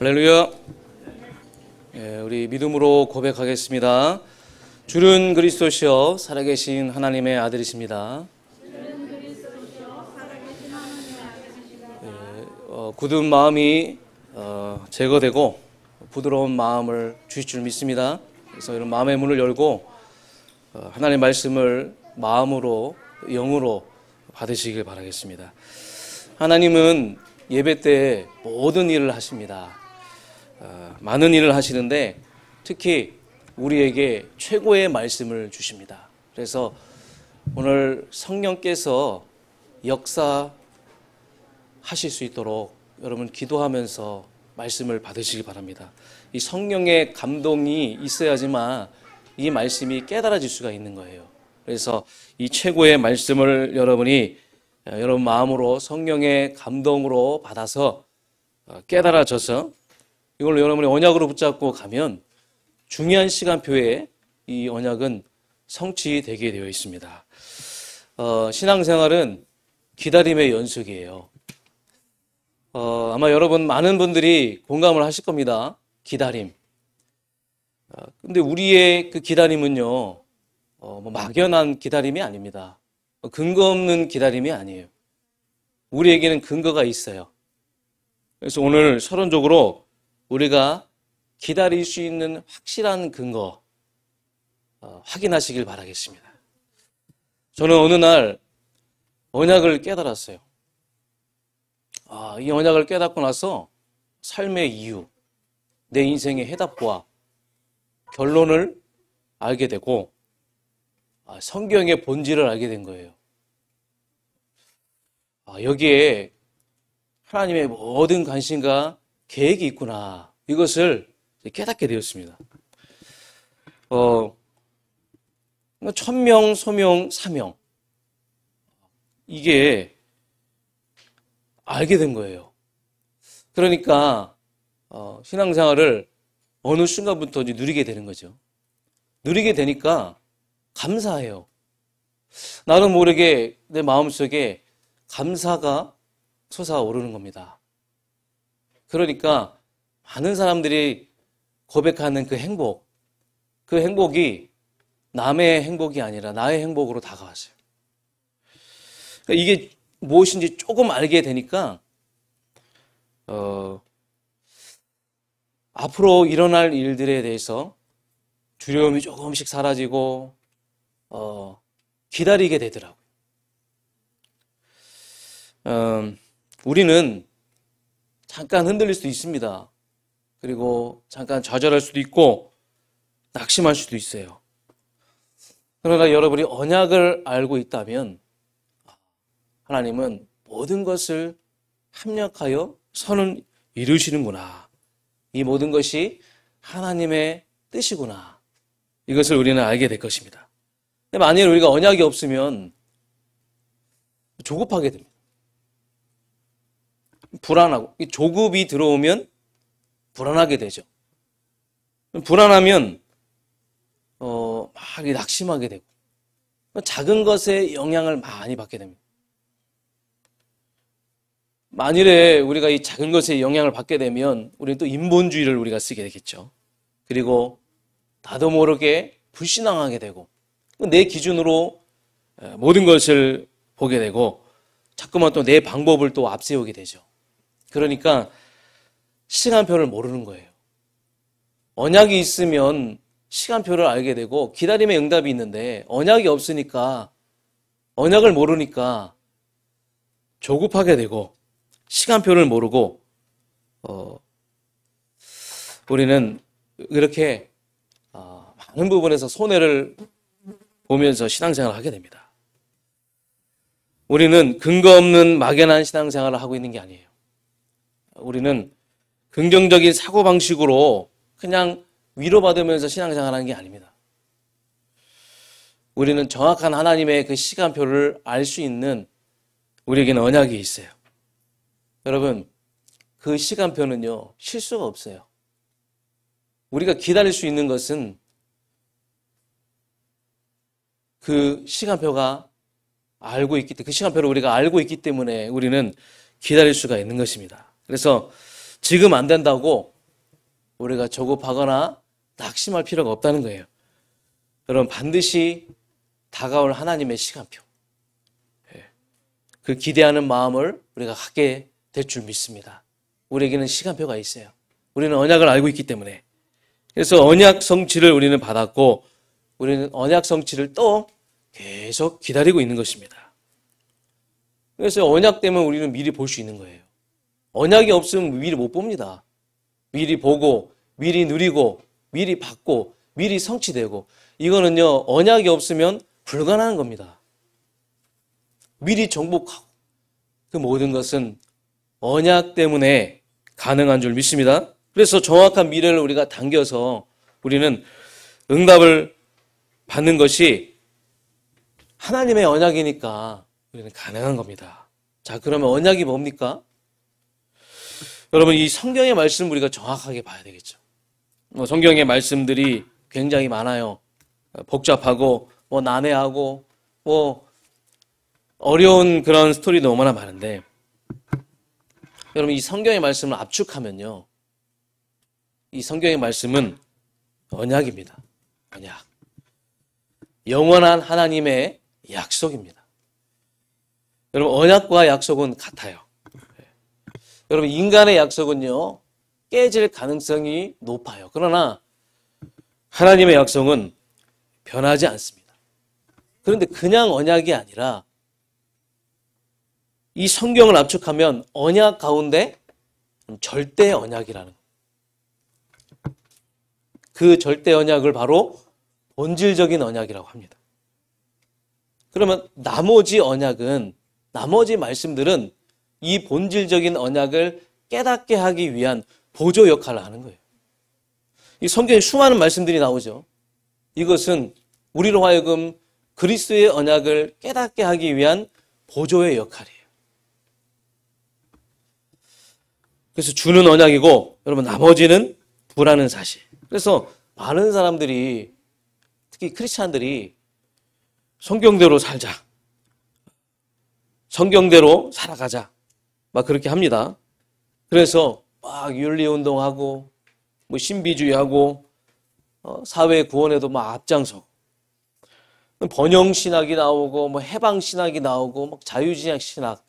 할렐루야. 우리 믿음으로 고백하겠습니다. 주는 그리스도시요 살아계신 하나님의 아들이십니다. 굳은 마음이 제거되고 부드러운 마음을 주실 줄 믿습니다. 그래서 이런 마음의 문을 열고 하나님의 말씀을 마음으로 영으로 받으시길 바라겠습니다. 하나님은 예배 때 모든 일을 하십니다. 많은 일을 하시는데 특히 우리에게 최고의 말씀을 주십니다. 그래서 오늘 성령께서 역사하실 수 있도록 여러분 기도하면서 말씀을 받으시기 바랍니다. 이 성령의 감동이 있어야지만 이 말씀이 깨달아질 수가 있는 거예요. 그래서 이 최고의 말씀을 여러분이 여러분 마음으로 성령의 감동으로 받아서 깨달아져서 이걸로 여러분이 언약으로 붙잡고 가면 중요한 시간표에 이 언약은 성취되게 되어 있습니다. 신앙생활은 기다림의 연속이에요. 아마 여러분 많은 분들이 공감을 하실 겁니다. 기다림. 근데 우리의 그 기다림은요, 막연한 기다림이 아닙니다. 근거 없는 기다림이 아니에요. 우리에게는 근거가 있어요. 그래서 오늘 서론적으로 우리가 기다릴 수 있는 확실한 근거 확인하시길 바라겠습니다. 저는 어느 날 언약을 깨달았어요. 이 언약을 깨닫고 나서 삶의 이유, 내 인생의 해답과 결론을 알게 되고 성경의 본질을 알게 된 거예요. 여기에 하나님의 모든 관심과 계획이 있구나. 이것을 깨닫게 되었습니다. 천명, 소명, 사명. 이게 알게 된 거예요. 그러니까 신앙생활을 어느 순간부터 누리게 되는 거죠. 누리게 되니까 감사해요. 나도 모르게 내 마음속에 감사가 솟아오르는 겁니다. 그러니까 많은 사람들이 고백하는 그 행복이 남의 행복이 아니라 나의 행복으로 다가왔어요. 그러니까 이게 무엇인지 조금 알게 되니까 앞으로 일어날 일들에 대해서 두려움이 조금씩 사라지고 기다리게 되더라고요. 우리는 잠깐 흔들릴 수도 있습니다. 그리고 잠깐 좌절할 수도 있고 낙심할 수도 있어요. 그러나 여러분이 언약을 알고 있다면 하나님은 모든 것을 합력하여 선을 이루시는구나. 이 모든 것이 하나님의 뜻이구나. 이것을 우리는 알게 될 것입니다. 근데 만일 우리가 언약이 없으면 조급하게 됩니다. 불안하고, 조급이 들어오면 불안하게 되죠. 불안하면 막 낙심하게 되고 작은 것에 영향을 많이 받게 됩니다. 만일에 우리가 이 작은 것에 영향을 받게 되면 우리는 또 인본주의를 우리가 쓰게 되겠죠. 그리고 나도 모르게 불신앙하게 되고 내 기준으로 모든 것을 보게 되고 자꾸만 또 내 방법을 또 앞세우게 되죠. 그러니까 시간표를 모르는 거예요. 언약이 있으면 시간표를 알게 되고 기다림의 응답이 있는데 언약이 없으니까 언약을 모르니까 조급하게 되고 시간표를 모르고 우리는 이렇게 많은 부분에서 손해를 보면서 신앙생활을 하게 됩니다. 우리는 근거 없는 막연한 신앙생활을 하고 있는 게 아니에요. 우리는 긍정적인 사고방식으로 그냥 위로받으면서 신앙생활하는 게 아닙니다. 우리는 정확한 하나님의 그 시간표를 알 수 있는 우리에게는 언약이 있어요. 여러분, 그 시간표는요, 실수가 없어요. 우리가 기다릴 수 있는 것은 그 시간표가 알고 있기 때문에, 그 시간표를 우리가 알고 있기 때문에 우리는 기다릴 수가 있는 것입니다. 그래서 지금 안 된다고 우리가 조급하거나 낙심할 필요가 없다는 거예요. 여러분, 반드시 다가올 하나님의 시간표, 그 기대하는 마음을 우리가 갖게 될 줄 믿습니다. 우리에게는 시간표가 있어요. 우리는 언약을 알고 있기 때문에. 그래서 언약 성취를 우리는 받았고, 우리는 언약 성취를 또 계속 기다리고 있는 것입니다. 그래서 언약 때문에 우리는 미리 볼 수 있는 거예요. 언약이 없으면 미리 못 봅니다. 미리 보고, 미리 누리고, 미리 받고, 미리 성취되고, 이거는요, 언약이 없으면 불가능한 겁니다. 미리 정복하고, 그 모든 것은 언약 때문에 가능한 줄 믿습니다. 그래서 정확한 미래를 우리가 당겨서 우리는 응답을 받는 것이 하나님의 언약이니까 우리는 가능한 겁니다. 자, 그러면 언약이 뭡니까? 여러분, 이 성경의 말씀 우리가 정확하게 봐야 되겠죠. 성경의 말씀들이 굉장히 많아요. 복잡하고 난해하고 어려운 그런 스토리 너무나 많은데, 여러분, 이 성경의 말씀을 압축하면요, 이 성경의 말씀은 언약입니다. 언약. 영원한 하나님의 약속입니다. 여러분, 언약과 약속은 같아요. 여러분, 인간의 약속은요, 깨질 가능성이 높아요. 그러나 하나님의 약속은 변하지 않습니다. 그런데 그냥 언약이 아니라 이 성경을 압축하면 언약 가운데 절대 언약이라는 거예요. 그 절대 언약을 바로 본질적인 언약이라고 합니다. 그러면 나머지 언약은, 나머지 말씀들은 이 본질적인 언약을 깨닫게 하기 위한 보조 역할을 하는 거예요. 이 성경에 수많은 말씀들이 나오죠. 이것은 우리로 하여금 그리스도의 언약을 깨닫게 하기 위한 보조의 역할이에요. 그래서 주는 언약이고, 여러분, 나머지는 부라는 사실. 그래서 많은 사람들이, 특히 크리스찬들이 성경대로 살자, 성경대로 살아가자, 막 그렇게 합니다. 그래서 막 윤리운동하고, 신비주의하고, 사회 구원에도 막 앞장서고, 번영신학이 나오고, 해방신학이 나오고, 자유신학,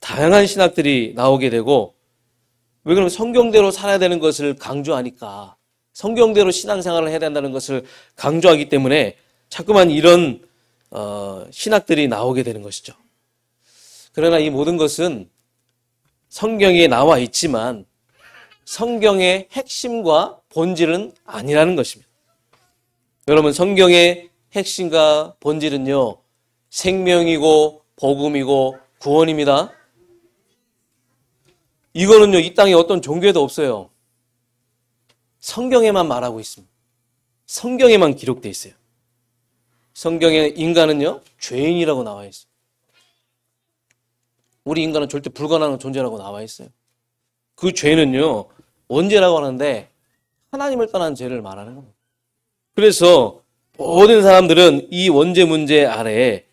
다양한 신학들이 나오게 되고, 왜 그러면 성경대로 살아야 되는 것을 강조하니까, 성경대로 신앙생활을 해야 된다는 것을 강조하기 때문에 자꾸만 이런 신학들이 나오게 되는 것이죠. 그러나 이 모든 것은 성경에 나와 있지만 성경의 핵심과 본질은 아니라는 것입니다. 여러분, 성경의 핵심과 본질은요, 생명이고 복음이고 구원입니다. 이거는요, 이 땅에 어떤 종교에도 없어요. 성경에만 말하고 있습니다. 성경에만 기록되어 있어요. 성경에 인간은요, 죄인이라고 나와 있어요. 우리 인간은 절대 불가능한 존재라고 나와 있어요. 그 죄는요, 원죄라고 하는데 하나님을 떠난 죄를 말하는 겁니다. 그래서 모든 사람들은 이 원죄 문제 아래에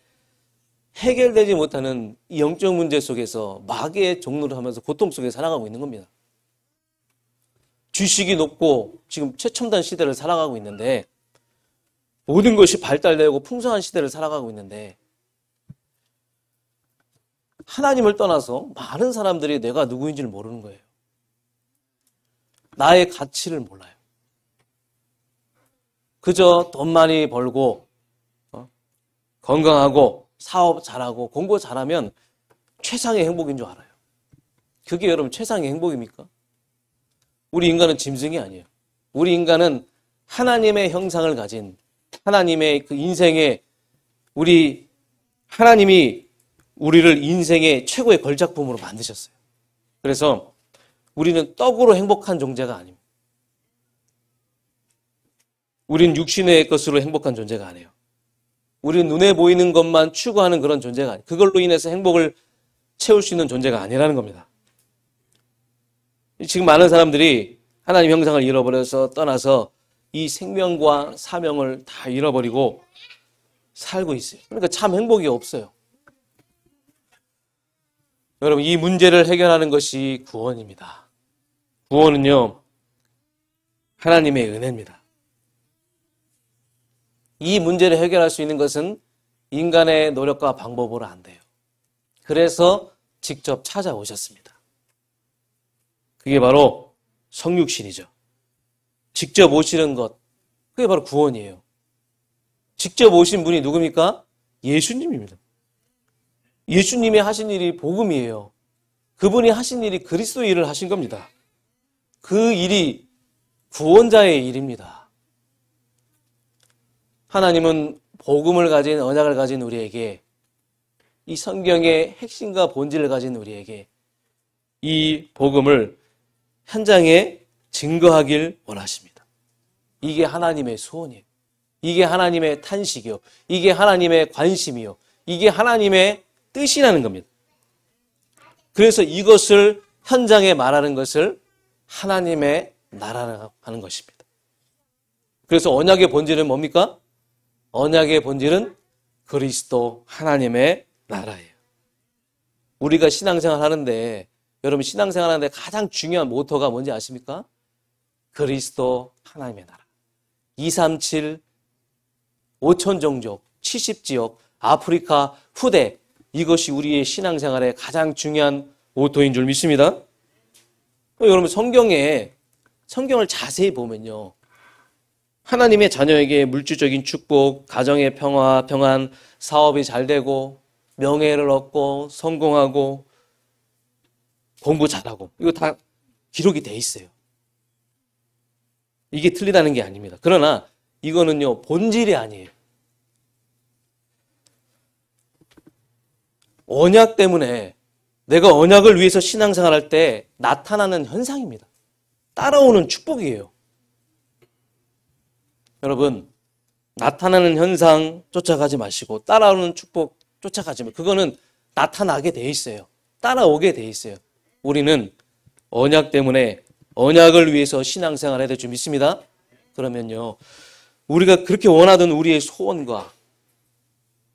해결되지 못하는 이 영적 문제 속에서 마귀의 종노를 하면서 고통 속에 살아가고 있는 겁니다. 지식이 높고 지금 최첨단 시대를 살아가고 있는데, 모든 것이 발달되고 풍성한 시대를 살아가고 있는데, 하나님을 떠나서 많은 사람들이 내가 누구인지를 모르는 거예요. 나의 가치를 몰라요. 그저 돈 많이 벌고 건강하고 사업 잘하고 공부 잘하면 최상의 행복인 줄 알아요. 그게 여러분 최상의 행복입니까? 우리 인간은 짐승이 아니에요. 우리 인간은 하나님의 형상을 가진, 하나님의 그 인생의, 하나님이 우리를 인생의 최고의 걸작품으로 만드셨어요. 그래서 우리는 떡으로 행복한 존재가 아닙니다. 우린 육신의 것으로 행복한 존재가 아니에요. 우리는 눈에 보이는 것만 추구하는 그런 존재가 아니에요. 그걸로 인해서 행복을 채울 수 있는 존재가 아니라는 겁니다. 지금 많은 사람들이 하나님 형상을 잃어버려서 떠나서 이 생명과 사명을 다 잃어버리고 살고 있어요. 그러니까 참 행복이 없어요. 여러분, 이 문제를 해결하는 것이 구원입니다. 구원은요, 하나님의 은혜입니다. 이 문제를 해결할 수 있는 것은 인간의 노력과 방법으로 안 돼요. 그래서 직접 찾아오셨습니다. 그게 바로 성육신이죠. 직접 오시는 것, 그게 바로 구원이에요. 직접 오신 분이 누굽니까? 예수님입니다. 예수님이 하신 일이 복음이에요. 그분이 하신 일이 그리스도의 일을 하신 겁니다. 그 일이 구원자의 일입니다. 하나님은 복음을 가진, 언약을 가진 우리에게, 이 성경의 핵심과 본질을 가진 우리에게 이 복음을 현장에 증거하길 원하십니다. 이게 하나님의 소원이에요. 이게 하나님의 탄식이요. 이게 하나님의 관심이요. 이게 하나님의 뜻이라는 겁니다. 그래서 이것을 현장에 말하는 것을 하나님의 나라라고 하는 것입니다. 그래서 언약의 본질은 뭡니까? 언약의 본질은 그리스도 하나님의 나라예요. 우리가 신앙생활 하는데, 여러분 신앙생활 하는데 가장 중요한 모토가 뭔지 아십니까? 그리스도 하나님의 나라. 237, 5천 종족, 70지역, 아프리카 후대, 이것이 우리의 신앙생활의 가장 중요한 모토인 줄 믿습니다. 여러분 성경을 자세히 보면요, 하나님의 자녀에게 물질적인 축복, 가정의 평화, 평안, 사업이 잘 되고 명예를 얻고 성공하고 공부 잘하고, 이거 다 기록이 돼 있어요. 이게 틀리다는 게 아닙니다. 그러나 이거는요, 본질이 아니에요. 언약 때문에, 내가 언약을 위해서 신앙생활할 때 나타나는 현상입니다. 따라오는 축복이에요. 여러분, 나타나는 현상 쫓아가지 마시고 따라오는 축복 쫓아가지 마시고, 그거는 나타나게 돼 있어요. 따라오게 돼 있어요. 우리는 언약 때문에, 언약을 위해서 신앙생활을 해야 될 줄 믿습니다. 그러면요, 우리가 그렇게 원하던 우리의 소원과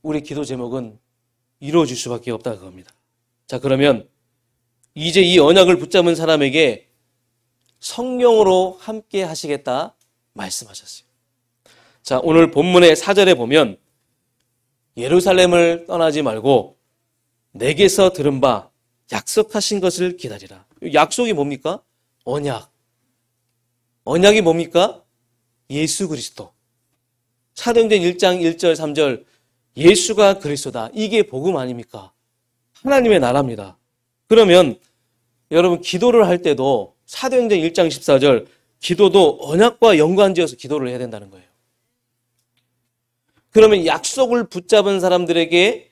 우리 기도 제목은 이루어질 수밖에 없다는 겁니다. 자, 그러면 이제 이 언약을 붙잡은 사람에게 성령으로 함께 하시겠다 말씀하셨어요. 자, 오늘 본문의 4절에 보면 예루살렘을 떠나지 말고 내게서 들은 바 약속하신 것을 기다리라. 약속이 뭡니까? 언약. 언약이 뭡니까? 예수 그리스도. 사도행전 1장 1절 3절, 예수가 그리스도다. 이게 복음 아닙니까? 하나님의 나라입니다. 그러면 여러분 기도를 할 때도 사도행전 1장 14절, 기도도 언약과 연관지어서 기도를 해야 된다는 거예요. 그러면 약속을 붙잡은 사람들에게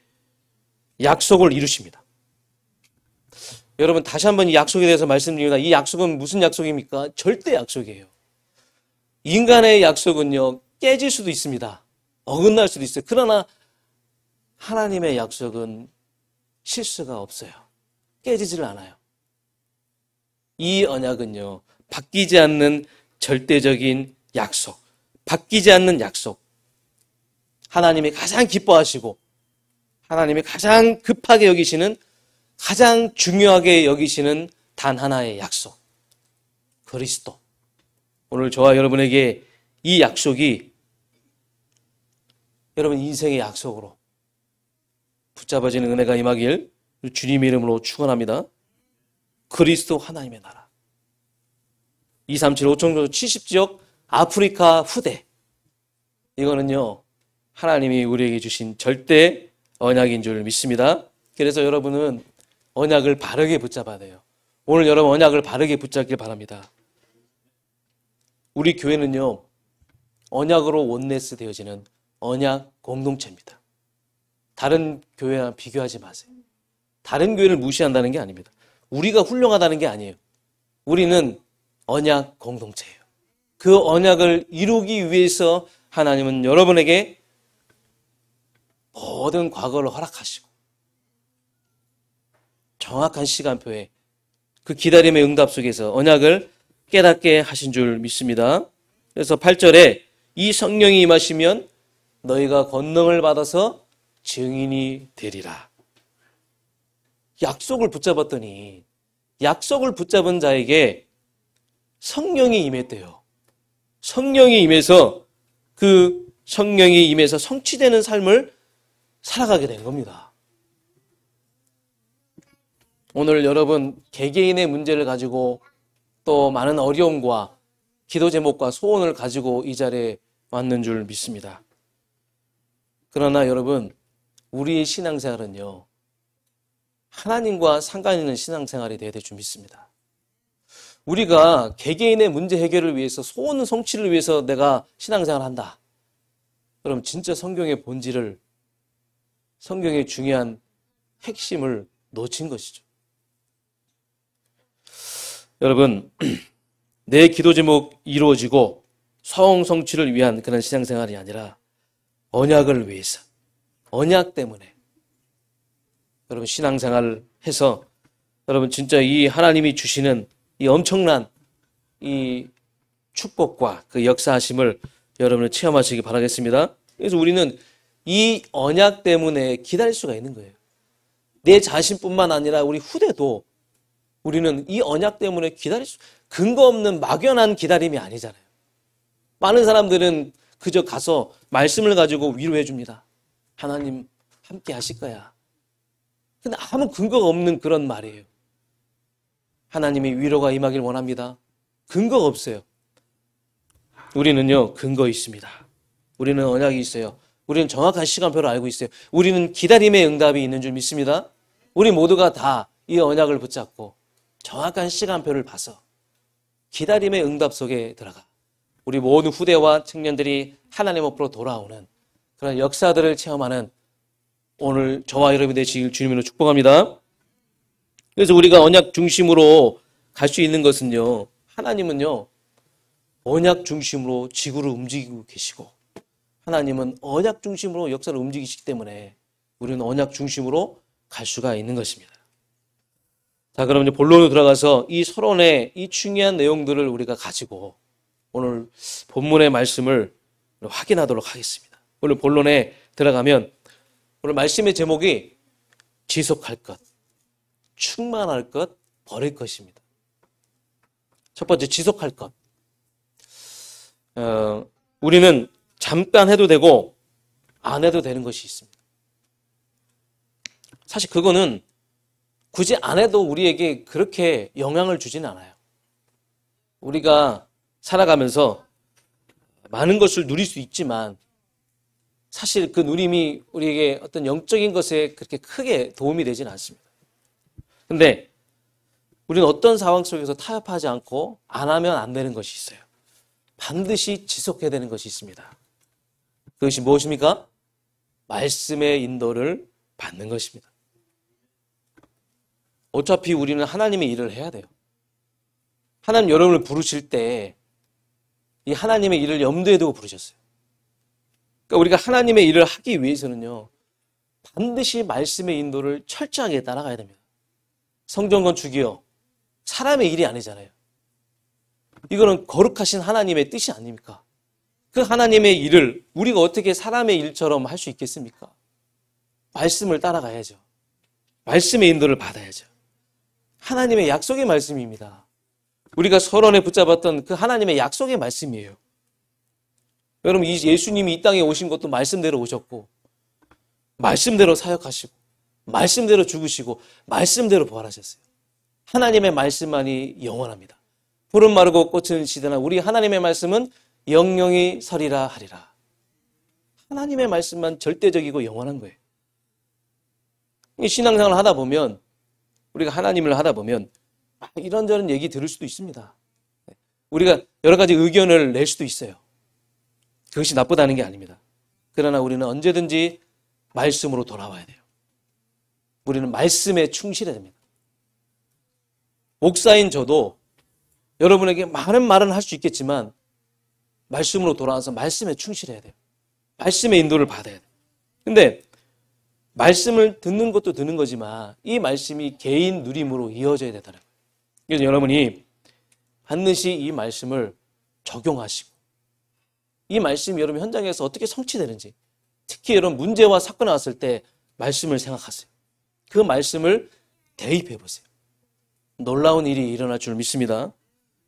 약속을 이루십니다. 여러분 다시 한번 이 약속에 대해서 말씀드립니다. 이 약속은 무슨 약속입니까? 절대 약속이에요. 인간의 약속은요, 깨질 수도 있습니다. 어긋날 수도 있어요. 그러나 하나님의 약속은 실수가 없어요. 깨지질 않아요. 이 언약은요, 바뀌지 않는 절대적인 약속, 바뀌지 않는 약속, 하나님이 가장 기뻐하시고 하나님이 가장 급하게 여기시는, 가장 중요하게 여기시는 단 하나의 약속, 그리스도. 오늘 저와 여러분에게 이 약속이 여러분 인생의 약속으로 붙잡아지는 은혜가 임하길 주님의 이름으로 축원합니다. 그리스도 하나님의 나라. 237 5천 70지역 아프리카 후대. 이거는요, 하나님이 우리에게 주신 절대 언약인 줄 믿습니다. 그래서 여러분은 언약을 바르게 붙잡아야 돼요. 오늘 여러분 언약을 바르게 붙잡길 바랍니다. 우리 교회는요, 언약으로 원네스 되어지는 언약 공동체입니다. 다른 교회와 비교하지 마세요. 다른 교회를 무시한다는 게 아닙니다. 우리가 훌륭하다는 게 아니에요. 우리는 언약 공동체예요. 그 언약을 이루기 위해서 하나님은 여러분에게 모든 과거를 허락하시고 정확한 시간표에 그 기다림의 응답 속에서 언약을 깨닫게 하신 줄 믿습니다. 그래서 8절에 이 성령이 임하시면 너희가 권능을 받아서 증인이 되리라. 약속을 붙잡았더니, 약속을 붙잡은 자에게 성령이 임했대요. 성령이 임해서 그 성령이 임해서 성취되는 삶을 살아가게 된 겁니다. 오늘 여러분 개개인의 문제를 가지고 또 많은 어려움과 기도 제목과 소원을 가지고 이 자리에 왔는 줄 믿습니다. 그러나 여러분, 우리의 신앙생활은요, 하나님과 상관 있는 신앙생활이 되어야 될 줄 믿습니다. 우리가 개개인의 문제 해결을 위해서, 소원 성취를 위해서 내가 신앙생활을 한다. 그럼 진짜 성경의 본질을, 성경의 중요한 핵심을 놓친 것이죠. 여러분, 내 기도 제목 이루어지고 소원 성취를 위한 그런 신앙생활이 아니라 언약을 위해서, 언약 때문에 여러분 신앙생활을 해서 여러분 진짜 이 하나님이 주시는 이 엄청난 이 축복과 그 역사하심을 여러분을 체험하시기 바라겠습니다. 그래서 우리는 이 언약 때문에 기다릴 수가 있는 거예요. 내 자신뿐만 아니라 우리 후대도 우리는 이 언약 때문에 기다릴 수, 근거 없는 막연한 기다림이 아니잖아요. 많은 사람들은 그저 가서 말씀을 가지고 위로해 줍니다. 하나님 함께 하실 거야. 근데 아무 근거가 없는 그런 말이에요. 하나님이 위로가 임하길 원합니다. 근거가 없어요. 우리는요, 근거 있습니다. 우리는 언약이 있어요. 우리는 정확한 시간표를 알고 있어요. 우리는 기다림의 응답이 있는 줄 믿습니다. 우리 모두가 다 이 언약을 붙잡고 정확한 시간표를 봐서 기다림의 응답 속에 들어가 우리 모든 후대와 청년들이 하나님 앞으로 돌아오는 그런 역사들을 체험하는 오늘 저와 여러분이 되시길 주님으로 축복합니다. 그래서 우리가 언약 중심으로 갈 수 있는 것은요, 하나님은요 언약 중심으로 지구를 움직이고 계시고 하나님은 언약 중심으로 역사를 움직이시기 때문에 우리는 언약 중심으로 갈 수가 있는 것입니다. 자, 그럼 이제 본론으로 들어가서 이 서론의 이 중요한 내용들을 우리가 가지고 오늘 본문의 말씀을 확인하도록 하겠습니다. 오늘 본론에 들어가면 오늘 말씀의 제목이 지속할 것, 충만할 것, 버릴 것입니다. 첫 번째, 지속할 것. 우리는 잠깐 해도 되고 안 해도 되는 것이 있습니다. 사실 그거는 굳이 안 해도 우리에게 그렇게 영향을 주지는 않아요. 우리가 살아가면서 많은 것을 누릴 수 있지만 사실 그 누림이 우리에게 어떤 영적인 것에 그렇게 크게 도움이 되지는 않습니다. 근데 우리는 어떤 상황 속에서 타협하지 않고 안 하면 안 되는 것이 있어요. 반드시 지속해야 되는 것이 있습니다. 그것이 무엇입니까? 말씀의 인도를 받는 것입니다. 어차피 우리는 하나님의 일을 해야 돼요. 하나님 여러분을 부르실 때 이 하나님의 일을 염두에 두고 부르셨어요. 그러니까 우리가 하나님의 일을 하기 위해서는요, 반드시 말씀의 인도를 철저하게 따라가야 됩니다. 성전 건축이요, 사람의 일이 아니잖아요. 이거는 거룩하신 하나님의 뜻이 아닙니까? 그 하나님의 일을 우리가 어떻게 사람의 일처럼 할 수 있겠습니까? 말씀을 따라가야죠. 말씀의 인도를 받아야죠. 하나님의 약속의 말씀입니다. 우리가 서론에 붙잡았던 그 하나님의 약속의 말씀이에요. 여러분, 이 예수님이 이 땅에 오신 것도 말씀대로 오셨고 말씀대로 사역하시고 말씀대로 죽으시고 말씀대로 부활하셨어요. 하나님의 말씀만이 영원합니다. 푸른 마르고 꽃은 시드나 우리 하나님의 말씀은 영영이 서리라 하리라. 하나님의 말씀만 절대적이고 영원한 거예요. 이 신앙생활을 하다 보면, 우리가 하나님을 하다 보면 이런저런 얘기 들을 수도 있습니다. 우리가 여러 가지 의견을 낼 수도 있어요. 그것이 나쁘다는 게 아닙니다. 그러나 우리는 언제든지 말씀으로 돌아와야 돼요. 우리는 말씀에 충실해야 됩니다. 목사인 저도 여러분에게 많은 말은 할 수 있겠지만 말씀으로 돌아와서 말씀에 충실해야 돼요. 말씀의 인도를 받아야 돼요. 근데 말씀을 듣는 것도 듣는 거지만 이 말씀이 개인 누림으로 이어져야 되더라고요. 그래서 여러분이 반드시 이 말씀을 적용하시고 이 말씀이 여러분 현장에서 어떻게 성취되는지, 특히 여러분 문제와 사건이 왔을 때 말씀을 생각하세요. 그 말씀을 대입해 보세요. 놀라운 일이 일어날 줄 믿습니다.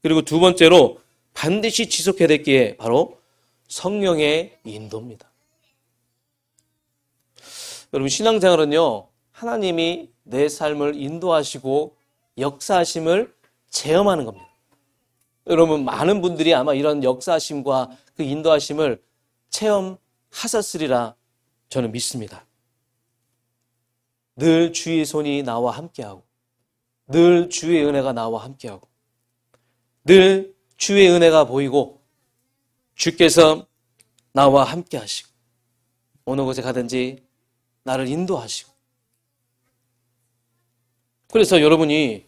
그리고 두 번째로 반드시 지속해야 될 게 바로 성령의 인도입니다. 여러분, 신앙생활은요, 하나님이 내 삶을 인도하시고 역사하심을 체험하는 겁니다. 여러분, 많은 분들이 아마 이런 역사하심과 그 인도하심을 체험하셨으리라 저는 믿습니다. 늘 주의 손이 나와 함께하고, 늘 주의 은혜가 나와 함께하고, 늘 주의 은혜가 보이고, 주께서 나와 함께하시고, 어느 곳에 가든지 나를 인도하시고. 그래서 여러분이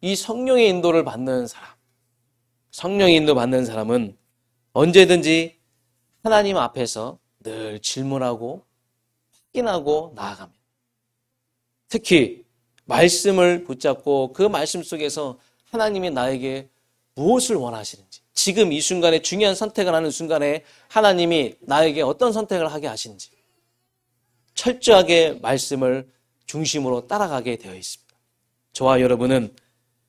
이 성령의 인도를 받는 사람, 성령의 인도 받는 사람은 언제든지 하나님 앞에서 늘 질문하고 확인하고 나아갑니다. 특히 말씀을 붙잡고 그 말씀 속에서 하나님이 나에게 무엇을 원하시는지, 지금 이 순간에 중요한 선택을 하는 순간에 하나님이 나에게 어떤 선택을 하게 하시는지 철저하게 말씀을 중심으로 따라가게 되어 있습니다. 저와 여러분은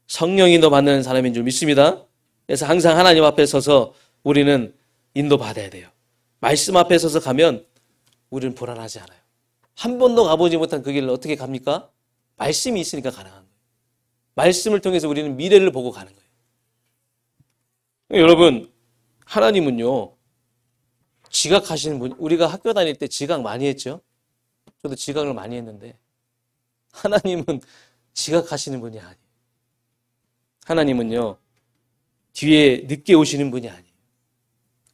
성령 인도 받는 사람인 줄 믿습니다. 그래서 항상 하나님 앞에 서서 우리는 인도받아야 돼요. 말씀 앞에 서서 가면 우리는 불안하지 않아요. 한 번도 가보지 못한 그 길을 어떻게 갑니까? 말씀이 있으니까 가능한 거예요. 말씀을 통해서 우리는 미래를 보고 가는 거예요. 여러분, 하나님은요, 지각하시는 분, 우리가 학교 다닐 때 지각 많이 했죠? 저도 지각을 많이 했는데, 하나님은 지각하시는 분이 아니에요. 하나님은요, 뒤에 늦게 오시는 분이 아니에요.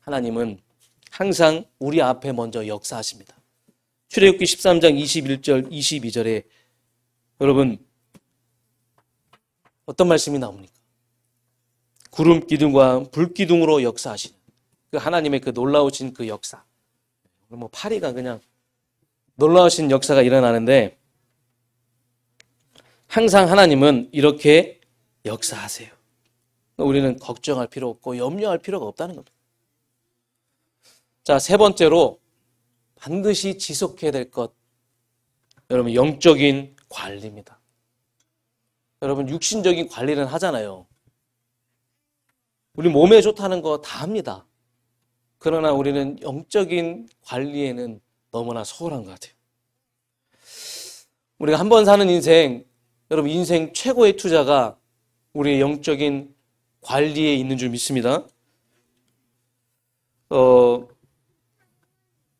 하나님은 항상 우리 앞에 먼저 역사하십니다. 출애굽기 13장 21절, 22절에 여러분, 어떤 말씀이 나옵니까? 구름 기둥과 불 기둥으로 역사하시는 그 하나님의 그 놀라우신 그 역사. 뭐 파리가 그냥 놀라우신 역사가 일어나는데 항상 하나님은 이렇게 역사하세요. 우리는 걱정할 필요 없고 염려할 필요가 없다는 겁니다. 자, 세 번째로 반드시 지속해야 될 것. 여러분, 영적인 관리입니다. 여러분, 육신적인 관리는 하잖아요. 우리 몸에 좋다는 거 다 합니다. 그러나 우리는 영적인 관리에는 너무나 소홀한 것 같아요. 우리가 한 번 사는 인생, 여러분 인생 최고의 투자가 우리의 영적인 관리에 있는 줄 믿습니다.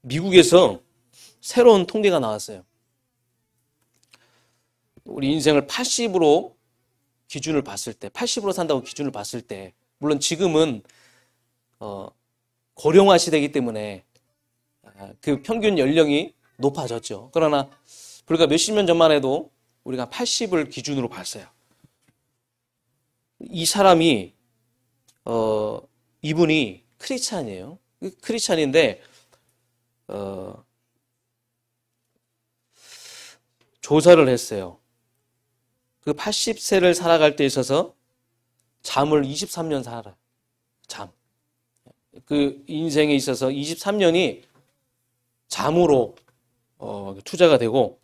미국에서 새로운 통계가 나왔어요. 우리 인생을 80으로 기준을 봤을 때, 80으로 산다고 기준을 봤을 때, 물론 지금은 고령화 시대이기 때문에 그 평균 연령이 높아졌죠. 그러나 불과 몇십 년 전만 해도 우리가 80을 기준으로 봤어요. 이 사람이 이분이 크리스찬이에요. 크리스찬인데 조사를 했어요. 그 80세를 살아갈 때 있어서 잠을 23년 살아요. 잠. 그 인생에 있어서 23년이 잠으로 투자가 되고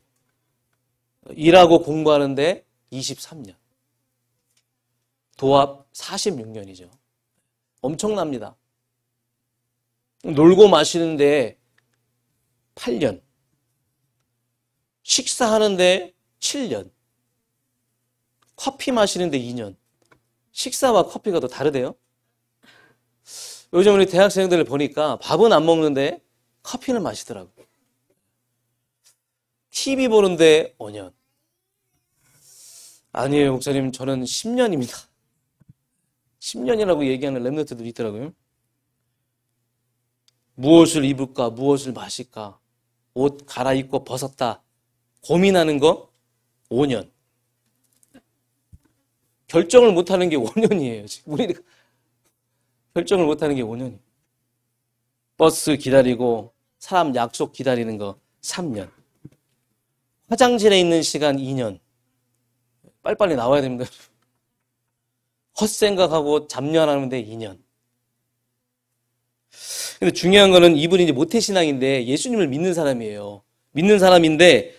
일하고 공부하는데 23년. 도합 46년이죠. 엄청납니다. 놀고 마시는데 8년. 식사하는데 7년. 커피 마시는데 2년. 식사와 커피가 더 다르대요. 요즘 우리 대학생들을 보니까 밥은 안 먹는데 커피는 마시더라고요. TV 보는데 5년. 아니에요, 목사님. 저는 10년입니다. 10년이라고 얘기하는 랩런트들이 있더라고요. 무엇을 입을까, 무엇을 마실까, 옷 갈아입고 벗었다 고민하는 거 5년. 결정을 못하는 게 5년이에요. 지금 우리가 결정을 못하는 게 5년이에요. 버스 기다리고 사람 약속 기다리는 거 3년. 화장실에 있는 시간 2년. 빨리빨리 나와야 됩니다. 헛생각하고 잡념하는데 2년. 근데 중요한 거는 이분이 이제 모태신앙인데 예수님을 믿는 사람이에요. 믿는 사람인데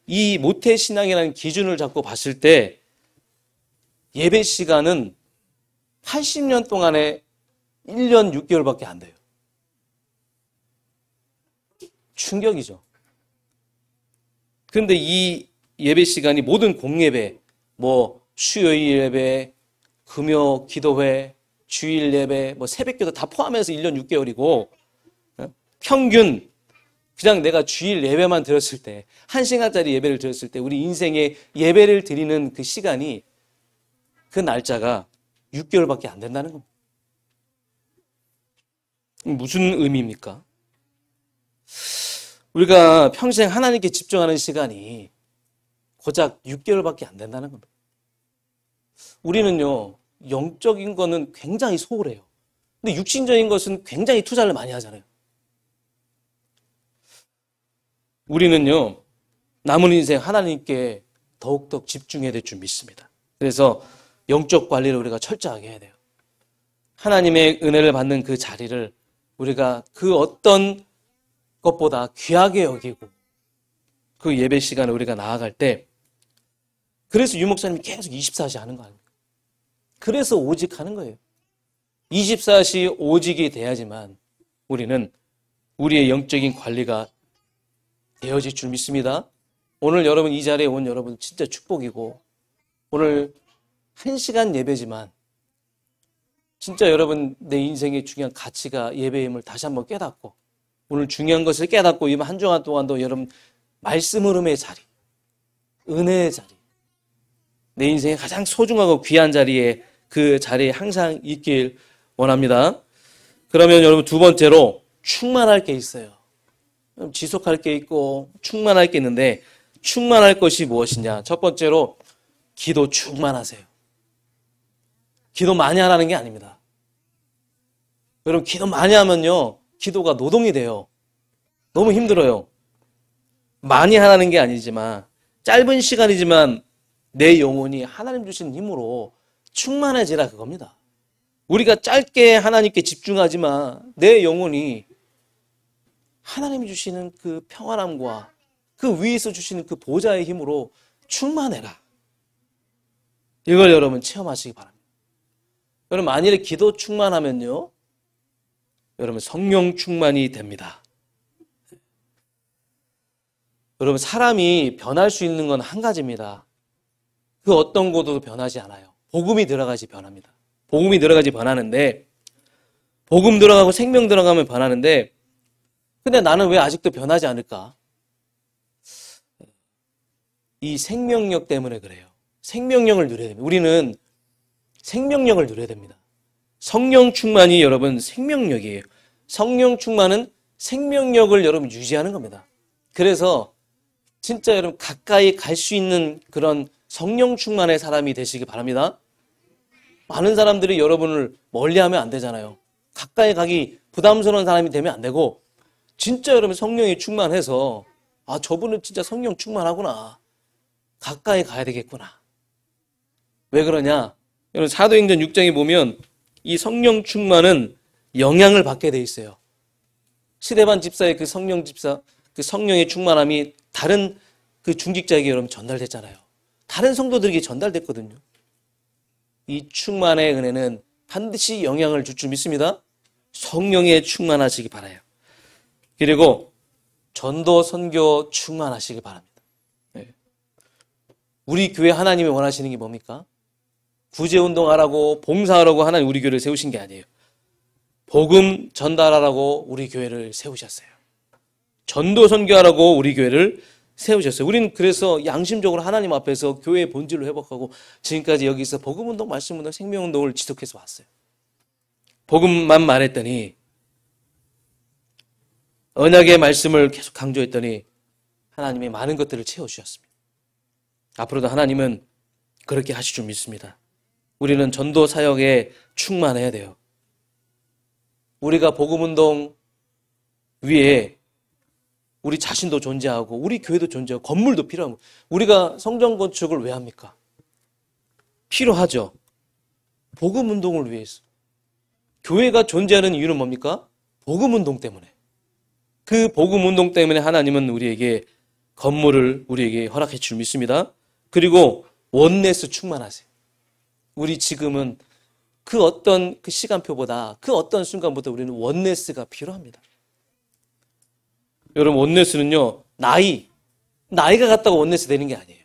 이 모태신앙이라는 기준을 잡고 봤을 때 예배 시간은 80년 동안에 1년 6개월밖에 안 돼요. 충격이죠. 그런데 이 예배 시간이 모든 공예배, 뭐 수요일 예배, 금요 기도회, 주일 예배, 뭐 새벽기도 다 포함해서 1년 6개월이고 평균 그냥 내가 주일 예배만 드렸을 때 1시간짜리 예배를 드렸을 때 우리 인생의 예배를 드리는 그 시간이 그 날짜가 6개월밖에 안 된다는 겁니다. 무슨 의미입니까? 우리가 평생 하나님께 집중하는 시간이 고작 6개월밖에 안 된다는 겁니다. 우리는요, 영적인 거는 굉장히 소홀해요. 근데 육신적인 것은 굉장히 투자를 많이 하잖아요. 우리는요, 남은 인생 하나님께 더욱더 집중해야 될 줄 믿습니다. 그래서 영적 관리를 우리가 철저하게 해야 돼요. 하나님의 은혜를 받는 그 자리를 우리가 그 어떤 것보다 귀하게 여기고 그 예배 시간에 우리가 나아갈 때 그래서 유목사님이 계속 24시 하는 거 아닙니까? 그래서 오직 하는 거예요. 24시 오직이 돼야지만 우리는 우리의 영적인 관리가 되어질 줄 믿습니다. 오늘 여러분 이 자리에 온 여러분 진짜 축복이고 오늘 1시간 예배지만 진짜 여러분 내 인생의 중요한 가치가 예배임을 다시 한번 깨닫고 오늘 중요한 것을 깨닫고 이번 한 주간 동안도 여러분 말씀 흐름의 자리, 은혜의 자리, 내 인생의 가장 소중하고 귀한 자리에 그 자리에 항상 있길 원합니다. 그러면 여러분 두 번째로 충만할 게 있어요. 지속할 게 있고 충만할 게 있는데 충만할 것이 무엇이냐? 첫 번째로 기도 충만하세요. 기도 많이 하라는 게 아닙니다. 여러분 기도 많이 하면요 기도가 노동이 돼요. 너무 힘들어요. 많이 하라는 게 아니지만 짧은 시간이지만 내 영혼이 하나님 주신 힘으로 충만해지라 그겁니다. 우리가 짧게 하나님께 집중하지만 내 영혼이 하나님이 주시는 그 평안함과 그 위에서 주시는 그 보좌의 힘으로 충만해라. 이걸 여러분 체험하시기 바랍니다. 여러분 만일에 기도 충만하면요 여러분 성령 충만이 됩니다. 여러분 사람이 변할 수 있는 건 한 가지입니다. 그 어떤 것도 변하지 않아요. 복음이 들어가지 변합니다. 복음이 들어가지 변하는데 복음 들어가고 생명 들어가면 변하는데 근데 나는 왜 아직도 변하지 않을까? 이 생명력 때문에 그래요. 생명력을 누려야 됩니다. 우리는 생명력을 누려야 됩니다. 성령 충만이 여러분 생명력이에요. 성령 충만은 생명력을 여러분 유지하는 겁니다. 그래서 진짜 여러분 가까이 갈 수 있는 그런 성령 충만의 사람이 되시기 바랍니다. 많은 사람들이 여러분을 멀리하면 안 되잖아요. 가까이 가기 부담스러운 사람이 되면 안 되고 진짜 여러분 성령이 충만해서 아 저분은 진짜 성령 충만하구나. 가까이 가야 되겠구나. 왜 그러냐? 여러분 사도행전 6장에 보면 이 성령 충만은 영향을 받게 돼 있어요. 스데반 집사의 그 성령 집사, 그 성령의 충만함이 다른 그 중직자에게 여러분 전달됐잖아요. 다른 성도들에게 전달됐거든요. 이 충만의 은혜는 반드시 영향을 줄 줄 믿습니다. 성령에 충만하시기 바라요. 그리고 전도 선교 충만하시기 바랍니다. 네. 우리 교회 하나님이 원하시는 게 뭡니까? 구제운동하라고 봉사하라고 하나님 우리 교회를 세우신 게 아니에요. 복음 전달하라고 우리 교회를 세우셨어요. 전도 선교하라고 우리 교회를 세우셨어요. 우리는 그래서 양심적으로 하나님 앞에서 교회의 본질을 회복하고 지금까지 여기서 복음운동, 말씀운동, 생명운동을 지속해서 왔어요. 복음만 말했더니 언약의 말씀을 계속 강조했더니 하나님이 많은 것들을 채워주셨습니다. 앞으로도 하나님은 그렇게 하실 줄 믿습니다. 우리는 전도 사역에 충만해야 돼요. 우리가 복음운동 위에 우리 자신도 존재하고 우리 교회도 존재하고 건물도 필요하고 우리가 성전 건축을 왜 합니까? 필요하죠. 복음운동을 위해서. 교회가 존재하는 이유는 뭡니까? 복음운동 때문에. 그 복음운동 때문에 하나님은 우리에게 건물을 우리에게 허락해 줄 믿습니다. 그리고 원내스 충만하세요. 우리 지금은 그 어떤 그 시간표보다 그 어떤 순간보다 우리는 원네스가 필요합니다. 여러분, 원네스는요, 나이가 같다고 원네스 되는 게 아니에요.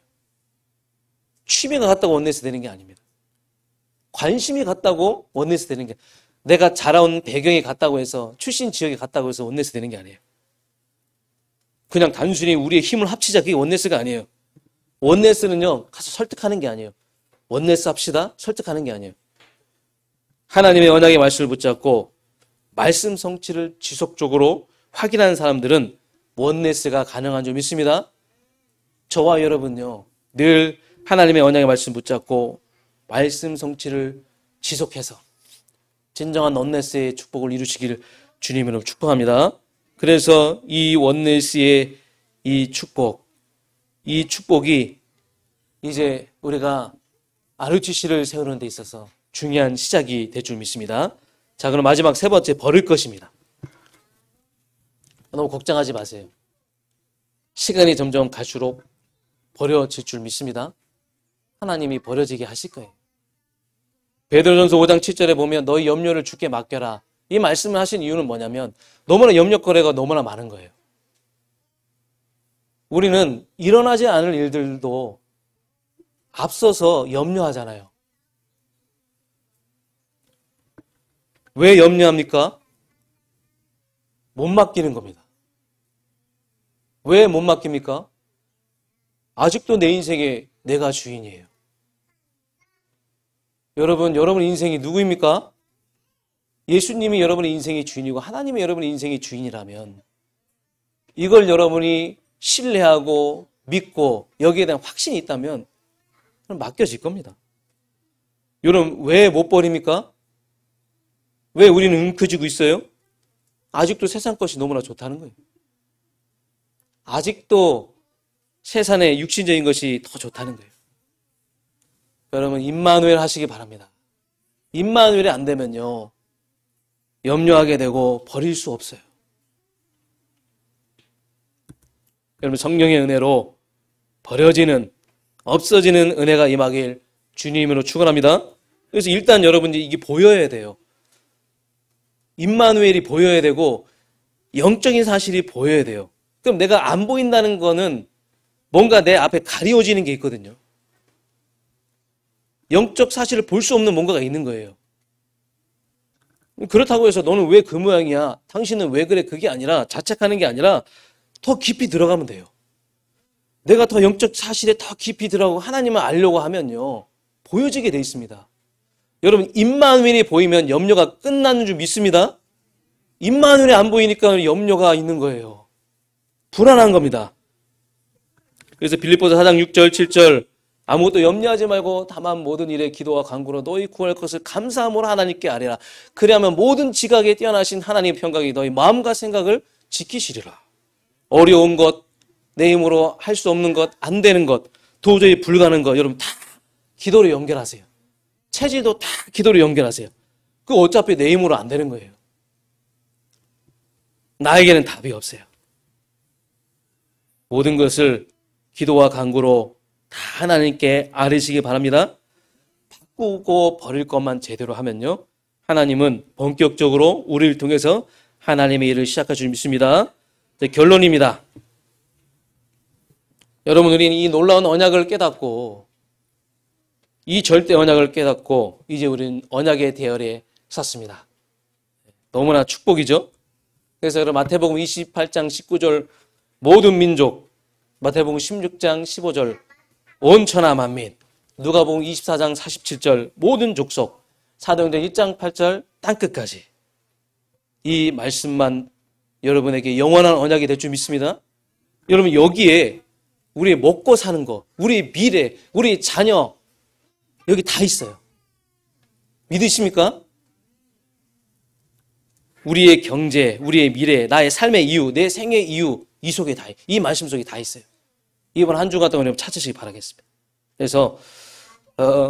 취미가 같다고 원네스 되는 게 아닙니다. 관심이 같다고 원네스 되는 게, 내가 자라온 배경이 같다고 해서, 출신 지역이 같다고 해서 원네스 되는 게 아니에요. 그냥 단순히 우리의 힘을 합치자, 그게 원네스가 아니에요. 원네스는요, 가서 설득하는 게 아니에요. 원네스 합시다, 설득하는 게 아니에요. 하나님의 언약의 말씀을 붙잡고 말씀 성취를 지속적으로 확인하는 사람들은 원네스가 가능한 줄 믿습니다. 저와 여러분요, 늘 하나님의 언약의 말씀 붙잡고 말씀 성취를 지속해서 진정한 원네스의 축복을 이루시기를 주님으로 축복합니다. 그래서 이 원네스의 이 축복이 이제 우리가 RUTC를 세우는 데 있어서 중요한 시작이 될 줄 믿습니다. 자, 그럼 마지막 세 번째, 버릴 것입니다. 너무 걱정하지 마세요. 시간이 점점 갈수록 버려질 줄 믿습니다. 하나님이 버려지게 하실 거예요. 베드로전서 5장 7절에 보면 너희 염려를 주께 맡겨라. 이 말씀을 하신 이유는 뭐냐면 너무나 염려거리가 너무나 많은 거예요. 우리는 일어나지 않을 일들도 앞서서 염려하잖아요. 왜 염려합니까? 못 맡기는 겁니다. 왜 못 맡깁니까? 아직도 내 인생에 내가 주인이에요. 여러분 인생이 누구입니까? 예수님이 여러분의 인생의 주인이고 하나님이 여러분의 인생의 주인이라면 이걸 여러분이 신뢰하고 믿고 여기에 대한 확신이 있다면 그럼 맡겨질 겁니다. 여러분, 왜 못 버립니까? 왜 우리는 움켜쥐고 있어요? 아직도 세상 것이 너무나 좋다는 거예요. 아직도 세상의 육신적인 것이 더 좋다는 거예요. 여러분, 임마누엘 하시기 바랍니다. 임마누엘이 안 되면요, 염려하게 되고 버릴 수 없어요. 여러분, 성령의 은혜로 버려지는, 없어지는 은혜가 임하길 주님으로 축원합니다. 그래서 일단 여러분들이 이게 보여야 돼요. 임마누엘이 보여야 되고 영적인 사실이 보여야 돼요. 그럼 내가 안 보인다는 거는 뭔가 내 앞에 가리워지는 게 있거든요. 영적 사실을 볼 수 없는 뭔가가 있는 거예요. 그렇다고 해서 너는 왜 그 모양이야? 당신은 왜 그래? 그게 아니라, 자책하는 게 아니라 더 깊이 들어가면 돼요. 내가 더 영적 사실에 더 깊이 들어가고 하나님을 알려고 하면요, 보여지게 돼 있습니다. 여러분, 임마누엘이 보이면 염려가 끝나는 줄 믿습니다. 임마누엘이 안 보이니까 염려가 있는 거예요. 불안한 겁니다. 그래서 빌립보서 4장 6절 7절 아무것도 염려하지 말고 다만 모든 일에 기도와 간구로 너희 구할 것을 감사함으로 하나님께 아뢰라. 그리하면 모든 지각에 뛰어나신 하나님의 평강이 너희 마음과 생각을 지키시리라. 어려운 것, 내 힘으로 할 수 없는 것, 안 되는 것, 도저히 불가능한 것, 여러분 다 기도로 연결하세요. 체질도 다 기도로 연결하세요. 그거 어차피 내 힘으로 안 되는 거예요. 나에게는 답이 없어요. 모든 것을 기도와 간구로 다 하나님께 아뢰시기 바랍니다. 바꾸고 버릴 것만 제대로 하면요, 하나님은 본격적으로 우리를 통해서 하나님의 일을 시작할 줄 믿습니다. 결론입니다. 여러분, 우리는 이 놀라운 언약을 깨닫고, 이 절대 언약을 깨닫고 이제 우리는 언약의 대열에 섰습니다. 너무나 축복이죠. 그래서 여러분, 마태복음 28장 19절 모든 민족, 마태복음 16장 15절 온 천하 만민, 누가복음 24장 47절 모든 족속, 사도행전 1장 8절 땅끝까지, 이 말씀만 여러분에게 영원한 언약이 될 줄 믿습니다. 여러분, 여기에 우리의 먹고 사는 거, 우리의 미래, 우리의 자녀, 여기 다 있어요. 믿으십니까? 우리의 경제, 우리의 미래, 나의 삶의 이유, 내 생의 이유, 이 속에 다, 이 말씀 속에 다 있어요. 이번 한 주간 동안 여러분 찾으시기 바라겠습니다. 그래서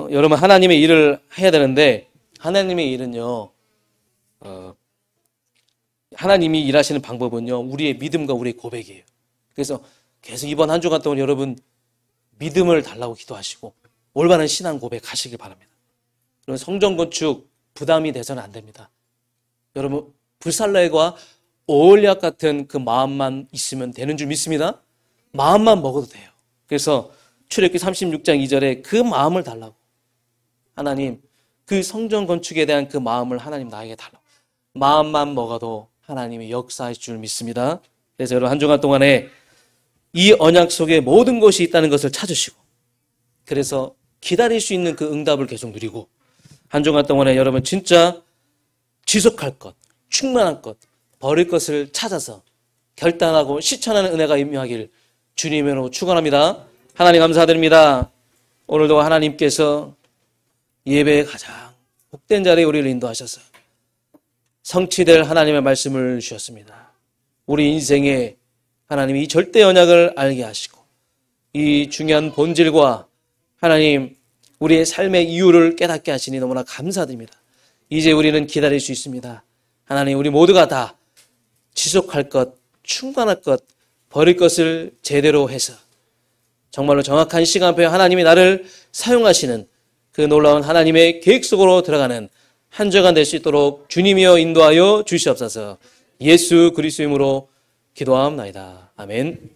여러분, 하나님의 일을 해야 되는데, 하나님의 일은요, 하나님이 일하시는 방법은요, 우리의 믿음과 우리의 고백이에요. 그래서 계속 이번 한 주간 동안 여러분 믿음을 달라고 기도하시고 올바른 신앙 고백하시길 바랍니다. 그럼 성전 건축 부담이 돼서는 안 됩니다. 여러분, 불살레과 오홀리압 같은 그 마음만 있으면 되는 줄 믿습니다. 마음만 먹어도 돼요. 그래서 출애굽기 36장 2절에 그 마음을 달라고. 하나님, 그 성전 건축에 대한 그 마음을 하나님 나에게 달라고. 마음만 먹어도 하나님이 역사하실 줄 믿습니다. 그래서 여러분 한 주간 동안에 이 언약 속에 모든 것이 있다는 것을 찾으시고, 그래서 기다릴 수 있는 그 응답을 계속 누리고, 한 주간 동안에 여러분 진짜 지속할 것, 충만한 것, 버릴 것을 찾아서 결단하고 실천하는 은혜가 임하길 주님으로 축원합니다. 하나님 감사드립니다. 오늘도 하나님께서 예배의 가장 복된 자리에 우리를 인도하셔서 성취될 하나님의 말씀을 주셨습니다. 우리 인생에 하나님이 이 절대 언약을 알게 하시고 이 중요한 본질과 하나님 우리의 삶의 이유를 깨닫게 하시니 너무나 감사드립니다. 이제 우리는 기다릴 수 있습니다. 하나님, 우리 모두가 다 지속할 것, 충만할 것, 버릴 것을 제대로 해서 정말로 정확한 시간표에 하나님이 나를 사용하시는 그 놀라운 하나님의 계획 속으로 들어가는 한 주간 될 수 있도록 주님이여 인도하여 주시옵소서. 예수 그리스도 이름으로 기도하옵나이다. 아멘.